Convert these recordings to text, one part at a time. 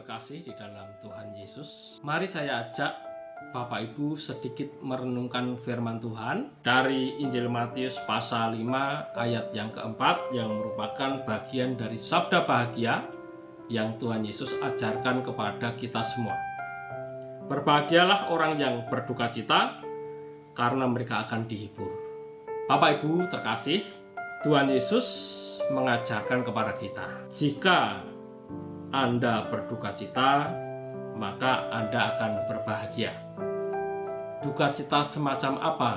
terkasih di dalam Tuhan Yesus, mari saya ajak Bapak Ibu sedikit merenungkan firman Tuhan dari Injil Matius pasal 5 ayat yang keempat, yang merupakan bagian dari sabda bahagia yang Tuhan Yesus ajarkan kepada kita semua. Berbahagialah orang yang berduka cita, karena mereka akan dihibur. Bapak Ibu terkasih, Tuhan Yesus mengajarkan kepada kita, jika Anda berduka cita, maka Anda akan berbahagia. Duka cita semacam apa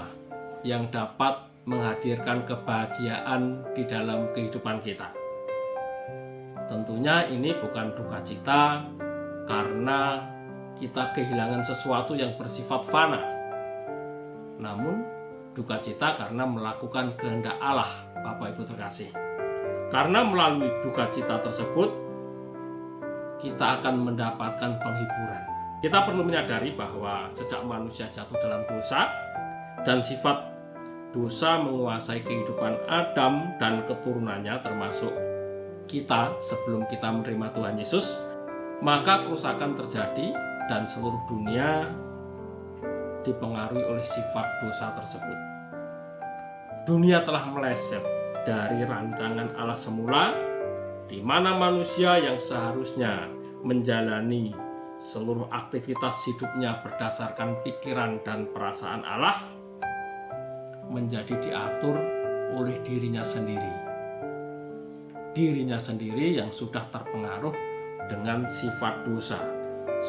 yang dapat menghadirkan kebahagiaan di dalam kehidupan kita? Tentunya ini bukan duka cita karena kita kehilangan sesuatu yang bersifat fana, namun duka cita karena melakukan kehendak Allah, Bapak Ibu terkasih. Karena melalui duka cita tersebut kita akan mendapatkan penghiburan. Kita perlu menyadari bahwa sejak manusia jatuh dalam dosa dan sifat dosa menguasai kehidupan Adam dan keturunannya, termasuk kita sebelum kita menerima Tuhan Yesus, maka kerusakan terjadi dan seluruh dunia dipengaruhi oleh sifat dosa tersebut. Dunia telah meleset dari rancangan Allah semula, di mana manusia yang seharusnya menjalani seluruh aktivitas hidupnya berdasarkan pikiran dan perasaan Allah, menjadi diatur oleh dirinya sendiri. Dirinya sendiri yang sudah terpengaruh dengan sifat dosa,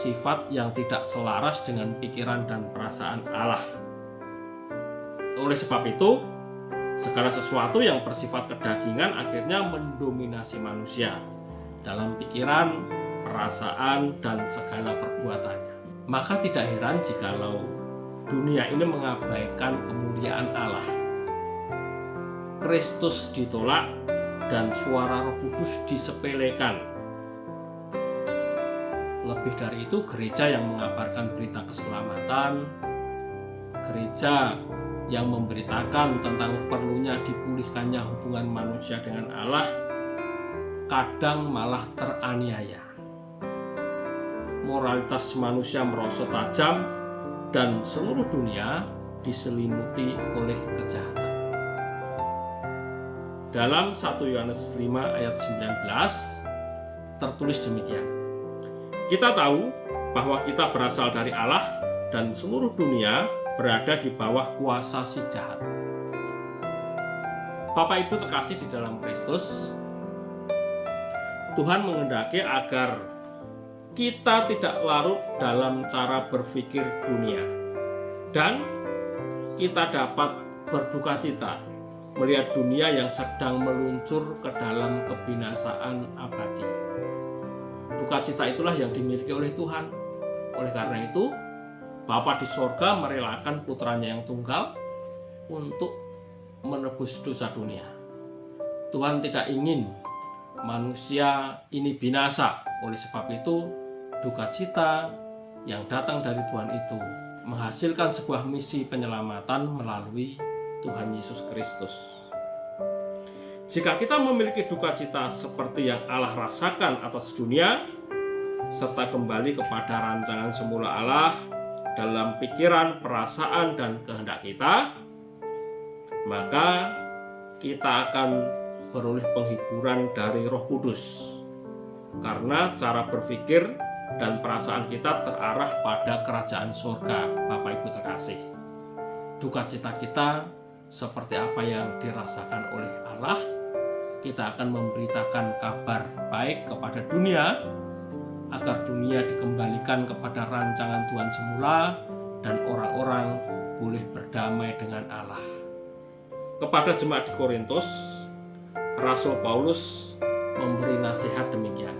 sifat yang tidak selaras dengan pikiran dan perasaan Allah. Oleh sebab itu, segala sesuatu yang bersifat kedagingan akhirnya mendominasi manusia dalam pikiran, perasaan, dan segala perbuatannya. Maka tidak heran jikalau dunia ini mengabaikan kemuliaan Allah. Kristus ditolak dan suara Roh Kudus disepelekan. Lebih dari itu, gereja yang mengabarkan berita keselamatan, gereja yang memberitakan tentang perlunya dipulihkannya hubungan manusia dengan Allah, kadang malah teraniaya. Moralitas manusia merosot tajam dan seluruh dunia diselimuti oleh kejahatan. Dalam 1 Yohanes 5 ayat 19 tertulis demikian, kita tahu bahwa kita berasal dari Allah dan seluruh dunia berada di bawah kuasa si jahat. Bapak Ibu terkasih di dalam Kristus, Tuhan menghendaki agar kita tidak larut dalam cara berpikir dunia, dan kita dapat berduka cita melihat dunia yang sedang meluncur ke dalam kebinasaan abadi. Duka cita itulah yang dimiliki oleh Tuhan. Oleh karena itu, Bapa di sorga merelakan putranya yang tunggal untuk menebus dosa dunia. Tuhan tidak ingin manusia ini binasa. Oleh sebab itu, duka cita yang datang dari Tuhan itu menghasilkan sebuah misi penyelamatan melalui Tuhan Yesus Kristus. Jika kita memiliki duka cita seperti yang Allah rasakan atas dunia, serta kembali kepada rancangan semula Allah dalam pikiran, perasaan, dan kehendak kita, maka kita akan beroleh penghiburan dari Roh Kudus, karena cara berpikir dan perasaan kita terarah pada kerajaan surga. Bapak Ibu terkasih, duka cita kita seperti apa yang dirasakan oleh Allah, kita akan memberitakan kabar baik kepada dunia, agar dunia dikembalikan kepada rancangan Tuhan semula dan orang-orang boleh berdamai dengan Allah. Kepada jemaat di Korintus, Rasul Paulus memberi nasihat demikian.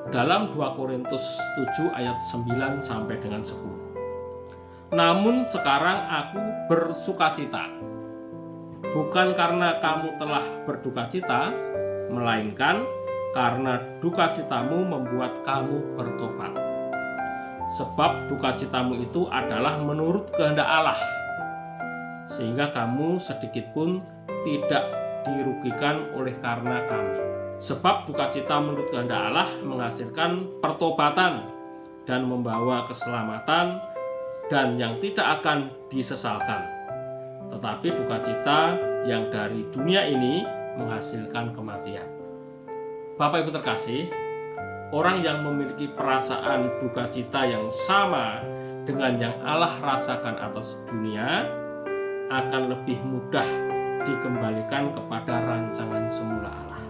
Dalam 2 Korintus 7 ayat 9 sampai dengan 10. Namun sekarang aku bersukacita, bukan karena kamu telah berduka cita, melainkan karena duka citamu membuat kamu bertobat. Sebab duka citamu itu adalah menurut kehendak Allah, sehingga kamu sedikit pun tidak dirugikan oleh karena kami. Sebab sukacita menurut kehendak Allah menghasilkan pertobatan dan membawa keselamatan dan yang tidak akan disesalkan. Tetapi sukacita yang dari dunia ini menghasilkan kematian. Bapak Ibu terkasih, orang yang memiliki perasaan sukacita yang sama dengan yang Allah rasakan atas dunia akan lebih mudah dikembalikan kepada rancangan semula Allah,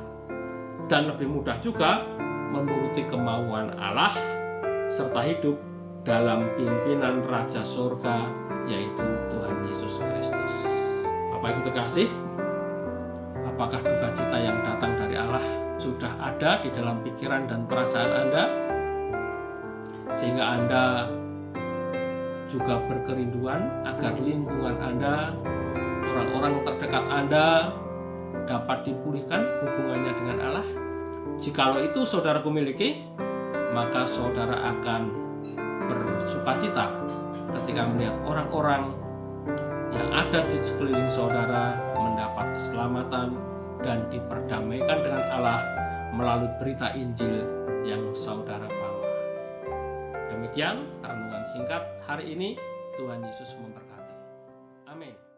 dan lebih mudah juga menuruti kemauan Allah serta hidup dalam pimpinan Raja Surga, yaitu Tuhan Yesus Kristus. Bapak Ibu terkasih, apakah sukacita yang datang dari Allah sudah ada di dalam pikiran dan perasaan Anda, sehingga Anda juga berkerinduan agar lingkungan Anda, orang-orang terdekat Anda dapat dipulihkan hubungannya dengan Allah? Jikalau itu saudara miliki, maka saudara akan bersukacita ketika melihat orang-orang yang ada di sekeliling saudara mendapat keselamatan dan diperdamaikan dengan Allah melalui berita Injil yang saudara bawa. Demikian renungan singkat hari ini. Tuhan Yesus memberkati. Amin.